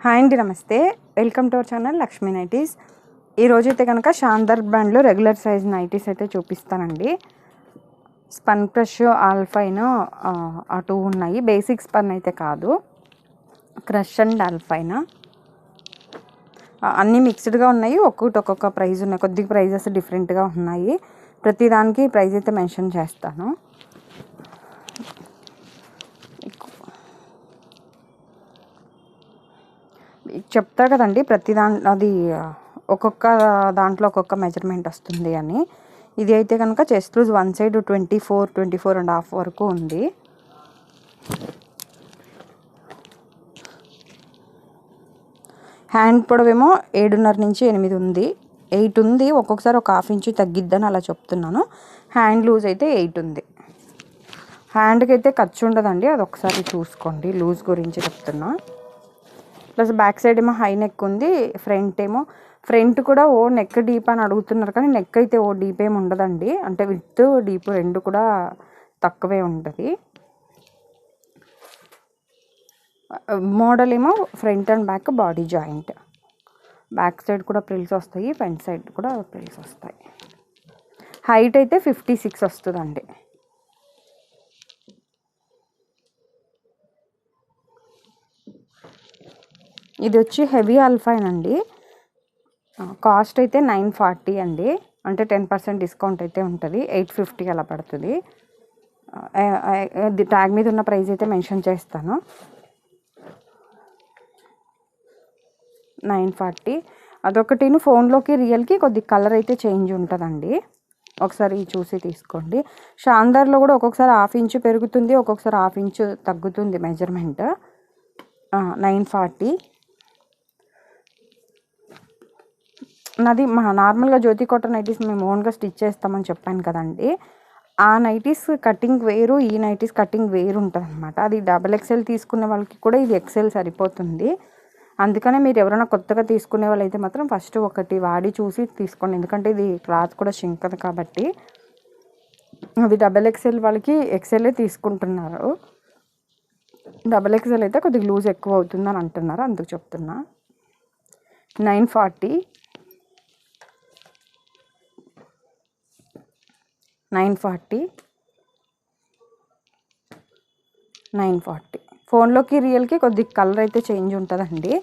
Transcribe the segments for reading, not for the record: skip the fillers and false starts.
Hi అండి, నమస్తే. Welcome to our channel Lakshmi nighties. ఈరోజు అయితే కనుక శాందర్ బ్రాండ్లో రెగ్యులర్ సైజ్ నైటీస్ అయితే చూపిస్తానండి. స్పన్ క్రష్, ఆల్ఫైన్ ఆ టూ ఉన్నాయి. బేసిక్ స్పన్ అయితే కాదు, క్రష్ అండ్ ఆల్ఫైన్ అన్నీ మిక్స్డ్గా ఉన్నాయి. ఒక్కొక్క ప్రైజ్ ఉన్నాయి, కొద్దిగా ప్రైజెస్ డిఫరెంట్గా ఉన్నాయి. ప్రతిదానికి ప్రైజ్ అయితే మెన్షన్ చేస్తాను. చెప్తా కదండి, అది ఒక్కొక్క దాంట్లో ఒక్కొక్క మెజర్మెంట్ వస్తుంది అని. ఇది అయితే కనుక చెస్ట్ లూజ్ వన్ సైడ్ 24.5 వరకు ఉంది. హ్యాండ్ పొడవేమో 7.5 నుంచి 8 ఉంది. 8 ఉంది, ఒక్కొక్కసారి ఒక ½ ఇంచు తగ్గిద్దని అలా చెప్తున్నాను. హ్యాండ్ లూజ్ అయితే 8 ఉంది. హ్యాండ్కి అయితే ఖర్చు ఉండదండి, అది ఒకసారి చూసుకోండి. లూజ్ గురించి చెప్తున్నా. ప్లస్ బ్యాక్ సైడ్ ఏమో హై నెక్ ఉంది, ఫ్రంట్ కూడా ఓ నెక్ డీప్ అని అడుగుతున్నారు, కానీ నెక్ అయితే ఓ డీప్ ఏమి ఉండదండి. అంటే విత్ డీప్ రెండు కూడా తక్కువే ఉంటుంది. మోడల్ ఏమో front and back body joint. Back side కూడా ప్రిల్స్ వస్తాయి, ఫ్రంట్ సైడ్ కూడా ప్రిల్స్ వస్తాయి. హైట్ అయితే 56 వస్తుందండి. ఇది వచ్చి హెవీ ఆల్ఫైన్ అండి. కాస్ట్ అయితే 940 అండి. అంటే 10% డిస్కౌంట్ అయితే ఉంటుంది. 850 అలా పడుతుంది. ట్యాగ్ మీద ఉన్న ప్రైస్ అయితే మెన్షన్ చేస్తాను. 940. అదొకటిను ఫోన్లోకి రియల్కి కొద్ది కలర్ అయితే చేంజ్ ఉంటుందండి. ఒకసారి చూసి తీసుకోండి. శాందార్లో కూడా ఒక్కొక్కసారి ½ ఇంచు పెరుగుతుంది, ఒక్కొక్కసారి ½ ఇంచు తగ్గుతుంది మెజర్మెంట్. 940. నాది నార్మల్గా జ్యోతి కాటన్ నైటీస్ మేము ఓన్గా స్టిచ్ చేస్తామని చెప్పాను కదండి. ఆ నైటీస్ కటింగ్ వేరు, ఈ నైటీస్ కటింగ్ వేరు ఉంటుంది అనమాట. అది XXL తీసుకునే వాళ్ళకి కూడా ఇది XL సరిపోతుంది. అందుకనే మీరు ఎవరైనా కొత్తగా తీసుకునే వాళ్ళు అయితే మాత్రం ఫస్ట్ ఒకటి వాడి చూసి తీసుకోండి, ఎందుకంటే ఇది క్లాత్ కూడా షింకదు కాబట్టి. అది XXL వాళ్ళకి XL తీసుకుంటున్నారు. XXL అయితే కొద్దిగా లూజ్ ఎక్కువ అవుతుందని అంటున్నారు, అందుకు చెప్తున్నా. 940. 940. ఫోన్లోకి రియల్కి కొద్దిగా కలర్ అయితే చేంజ్ ఉంటుందండి.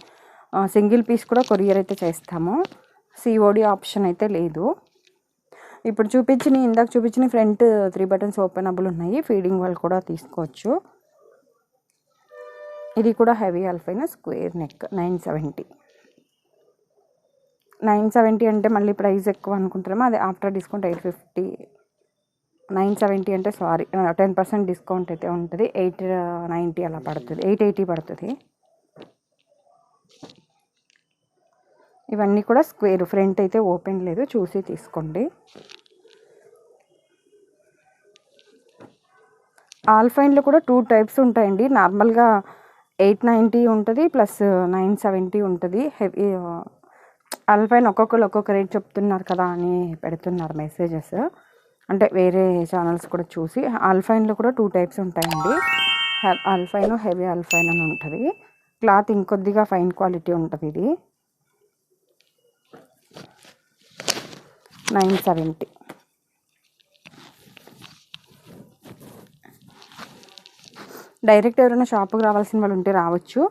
సింగిల్ పీస్ కూడా కొరియర్ అయితే చేస్తాము. COD ఆప్షన్ అయితే లేదు. ఇప్పుడు ఇందాక చూపించిన ఫ్రంట్ 3 బటన్స్ ఓపెనబుల్ ఉన్నాయి. ఫీడింగ్ వాళ్ళు కూడా తీసుకోవచ్చు. ఇది కూడా హెవీ ఆల్ఫైన్ స్క్వేర్ నెక్. 970 అంటే మళ్ళీ ప్రైస్ ఎక్కువ అనుకుంటారేమో, అది ఆఫ్టర్ డిస్కౌంట్ 850. 970 అంటే సారీ 10% డిస్కౌంట్ అయితే ఉంటుంది. 890 అలా పడుతుంది, 880 పడుతుంది. ఇవన్నీ కూడా స్క్వేర్, ఫ్రంట్ అయితే ఓపెన్ లేదు, చూసి తీసుకోండి. ఆల్ఫైన్లో కూడా 2 టైప్స్ ఉంటాయండి. నార్మల్గా 890 ఉంటుంది, ప్లస్ 970 ఉంటుంది. హెవీ ఆల్ఫైన్ ఒక్కొక్కరు ఒక్కొక్క రేట్ చెప్తున్నారు కదా అని పెడుతున్నారు మెసేజెస్. అంటే వేరే ఛానల్స్ కూడా చూసి. ఆల్ఫైన్లో కూడా 2 టైప్స్ ఉంటాయండి. ఆల్ఫైన్, హెవీ ఆల్ఫైన్ అని ఉంటుంది. క్లాత్ ఇంకొద్దిగా ఫైన్ క్వాలిటీ ఉంటుంది. ఇది 970. డైరెక్ట్ ఎవరైనా షాపుకి రావాల్సిన వాళ్ళు ఉంటే రావచ్చు.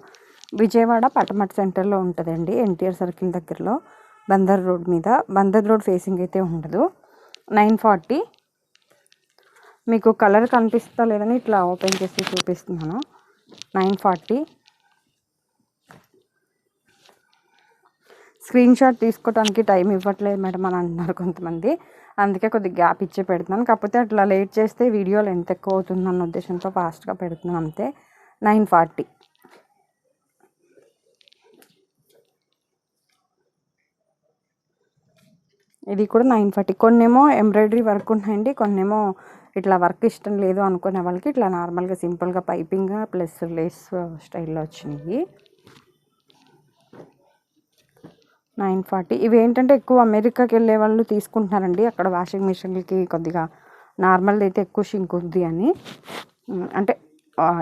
విజయవాడ పటమట్ సెంటర్లో ఉంటుందండి, NTR సర్కిల్ దగ్గరలో, బందర్ రోడ్ మీద. బందర్ రోడ్ ఫేసింగ్ అయితే ఉండదు. 940. మీకు కలర్ కనిపిస్తా లేదని ఇట్లా ఓపెన్ చేసి చూపిస్తున్నాను. 940. స్క్రీన్ షాట్ తీసుకోవడానికి టైం ఇవ్వట్లేదు మేడం అని అంటున్నారు కొంతమంది, అందుకే కొద్దిగా గ్యాప్ ఇచ్చే పెడుతున్నాను. కాకపోతే అట్లా లేట్ చేస్తే వీడియోలు ఎంత ఎక్కువ అవుతుందన్న ఉద్దేశంతో ఫాస్ట్గా పెడుతున్నాను అంతే. 940. ఇది కూడా 940. కొన్నేమో ఎంబ్రాయిడరీ వర్క్ ఉన్నాయండి, కొన్నేమో ఇట్లా వర్క్ ఇష్టం లేదు అనుకునే వాళ్ళకి ఇట్లా నార్మల్గా సింపుల్గా పైపింగ్ ప్లస్ లేస్ స్టైల్లో వచ్చినాయి. 940. ఇవి ఏంటంటే ఎక్కువ అమెరికాకి వెళ్ళే వాళ్ళు తీసుకుంటున్నారండి. అక్కడ వాషింగ్ మిషన్లకి కొద్దిగా నార్మల్ అయితే ఎక్కువ షింక్ ఉంది అని, అంటే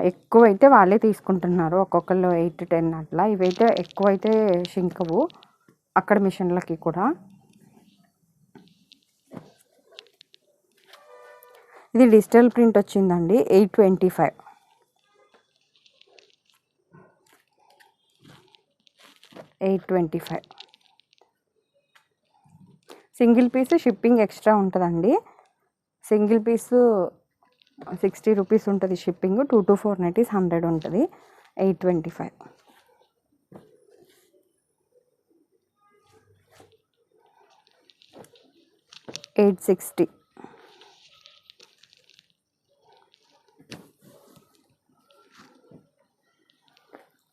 ఎక్కువైతే వాళ్ళే తీసుకుంటున్నారు, ఒక్కొక్కళ్ళు 8 to 10 అట్లా. ఇవైతే ఎక్కువైతే షింకవు అక్కడ మిషన్లకి కూడా. ఇది డిజిటల్ ప్రింట్ వచ్చిందండి, 825. సింగిల్ పీస్ షిప్పింగ్ ఎక్స్ట్రా ఉంటుందండి. సింగిల్ పీసు 60 రూపీస్ ఉంటుంది షిప్పింగ్. 2 to 4 నైటీస్ 100 ఉంటుంది. 825. 860.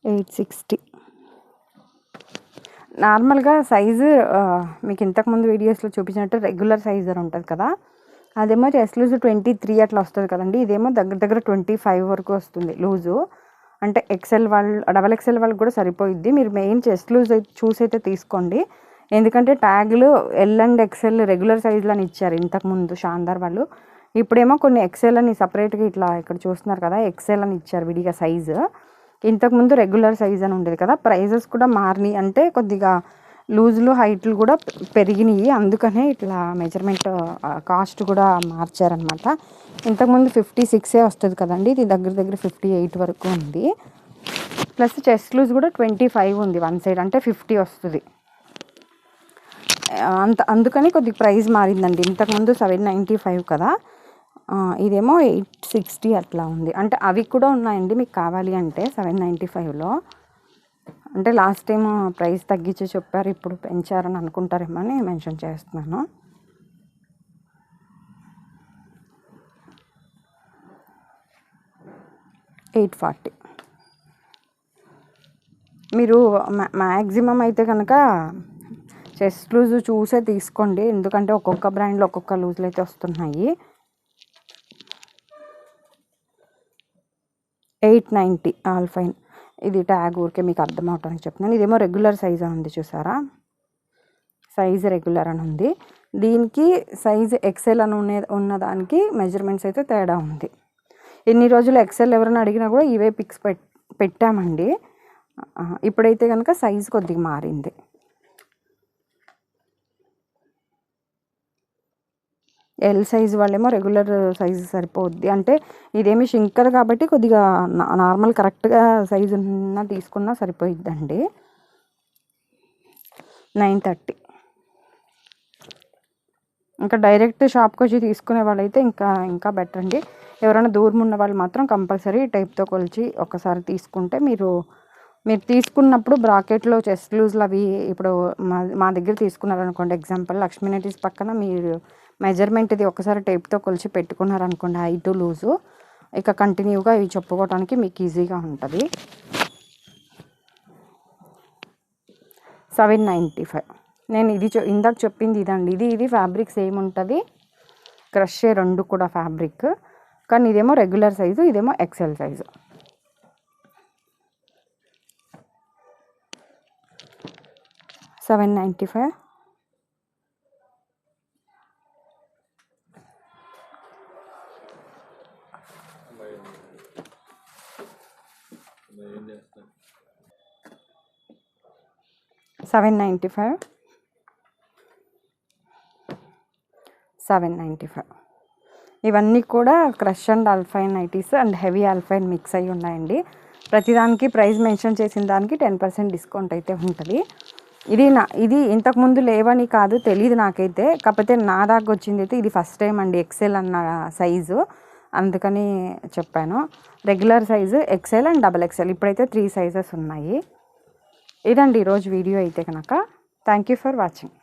860. నార్మల్గా సైజు మీకు ఇంతకుముందు వీడియోస్లో చూపించినట్టు రెగ్యులర్ సైజర్ ఉంటుంది కదా, అదేమో చెస్ట్ లూజ్ 23 అట్లా వస్తుంది కదండి. ఇదేమో దగ్గర దగ్గర 25 వరకు వస్తుంది లూజు. అంటే ఎక్సెల్ వాళ్ళు, డబల్ ఎక్సెల్ వాళ్ళకి కూడా సరిపోయిద్ది. మీరు మెయిన్ చెస్ట్ లూజ్ చూసి అయితే తీసుకోండి, ఎందుకంటే ట్యాగులు ఎల్ అండ్ ఎక్సెల్ రెగ్యులర్ సైజులు అని ఇచ్చారు ఇంతకుముందు షాందార్ వాళ్ళు. ఇప్పుడేమో కొన్ని ఎక్సెల్ అని సపరేట్గా ఇట్లా ఇక్కడ చూస్తున్నారు కదా, ఎక్సెల్ అని ఇచ్చారు విడిగా సైజు. ఇంతకుముందు రెగ్యులర్ సైజ్ అని ఉండేది కదా. ప్రైజెస్ కూడా మారినాయి, అంటే కొద్దిగా లూజులు హైట్లు కూడా పెరిగినాయి, అందుకనే ఇట్లా మెజర్మెంట్ కాస్ట్ కూడా మార్చారనమాట. ఇంతకుముందు 56 వస్తుంది కదండి, ఇది దగ్గర దగ్గర 58 వరకు ఉంది. ప్లస్ చెస్ట్ లూజ్ కూడా 25 ఉంది వన్ సైడ్, అంటే 50 వస్తుంది. అందుకని కొద్దిగా ప్రైస్ మారిందండి. ఇంతకుముందు 795 కదా, ఇదేమో 860 అట్లా ఉంది. అంటే అవి కూడా ఉన్నాయండి మీకు కావాలి అంటే 795లో. అంటే లాస్ట్ టైం ప్రైస్ తగ్గించి చెప్పారు, ఇప్పుడు పెంచారని అనుకుంటారేమో అని మెన్షన్ చేస్తున్నాను. $840. మీరు మ్యాక్సిమం అయితే కనుక చెస్ట్ లూజ్ చూసే తీసుకోండి, ఎందుకంటే ఒక్కొక్క బ్రాండ్లో ఒక్కొక్క లూజ్లు అయితే వస్తున్నాయి. 890 ఆల్ఫైన్. ఇది ట్యాగ్ ఊరికే మీకు అర్థం అవటానికి చెప్తున్నాను. ఇదేమో రెగ్యులర్ సైజ్ అని ఉంది చూసారా, సైజ్ రెగ్యులర్ అని ఉంది. దీనికి సైజ్ ఎక్సెల్ అని ఉన్నదానికి మెజర్మెంట్స్ అయితే తేడా ఉంది. ఎన్ని రోజులు ఎక్సెల్ ఎవరైనా అడిగినా కూడా ఇవే పిక్స్ పెట్టామండి. ఇప్పుడైతే కనుక సైజ్ కొద్దిగా మారింది. ఎల్ సైజ్ వాళ్ళేమో రెగ్యులర్ సైజు సరిపోద్ది, అంటే ఇదేమి షింకర్ కాబట్టి కొద్దిగా నార్మల్ కరెక్ట్గా సైజు ఉన్న తీసుకున్నా సరిపోయిద్దండి. 930. ఇంకా డైరెక్ట్ షాప్కి వచ్చి తీసుకునే వాళ్ళైతే ఇంకా బెటర్ అండి. ఎవరైనా దూరం ఉన్న వాళ్ళు మాత్రం కంపల్సరీ టైప్తో కొలిచి ఒకసారి తీసుకుంటే మీరు తీసుకున్నప్పుడు బ్రాకెట్లో చెస్ట్ లూజ్లు అవి ఇప్పుడు మా దగ్గర తీసుకున్నారనుకోండి, ఎగ్జాంపుల్ లక్ష్మీ నైటీస్ పక్కన మీరు మెజర్మెంట్ ఇది ఒకసారి టేప్తో కొలిచి పెట్టుకున్నారనుకోండి, హైటు లూజు, ఇక కంటిన్యూగా ఇవి చెప్పుకోవడానికి మీకు ఈజీగా ఉంటుంది. 795. నేను ఇది ఇందాక చెప్పింది ఇదండి. ఇది ఫ్యాబ్రిక్ సేమ్ ఉంటుంది, క్రషే రెండు కూడా ఫ్యాబ్రిక్, కానీ ఇదేమో రెగ్యులర్ సైజు, ఇదేమో ఎక్సెల్ సైజు. 795. $795. ఇవన్నీ కూడా crush and alpine nighties and heavy alpine mix అయ్యి ఉన్నాయండి. ప్రతిదానికి ప్రైస్ మెన్షన్ చేసిన దానికి 10% డిస్కౌంట్ అయితే ఉంటుంది. ఇది ఇంతకుముందు లేవని కాదు, తెలియదు నాకైతే, కాకపోతే నా దాకా వచ్చింది అయితే ఇది ఫస్ట్ టైం అండి, ఎక్సెల్ అన్న సైజు, అందుకని చెప్పాను. Regular size, XL and double XL, ఇప్పుడైతే 3 సైజెస్ ఉన్నాయి. ఇదండి ఈరోజు వీడియో అయితే కనుక. Thank you for watching.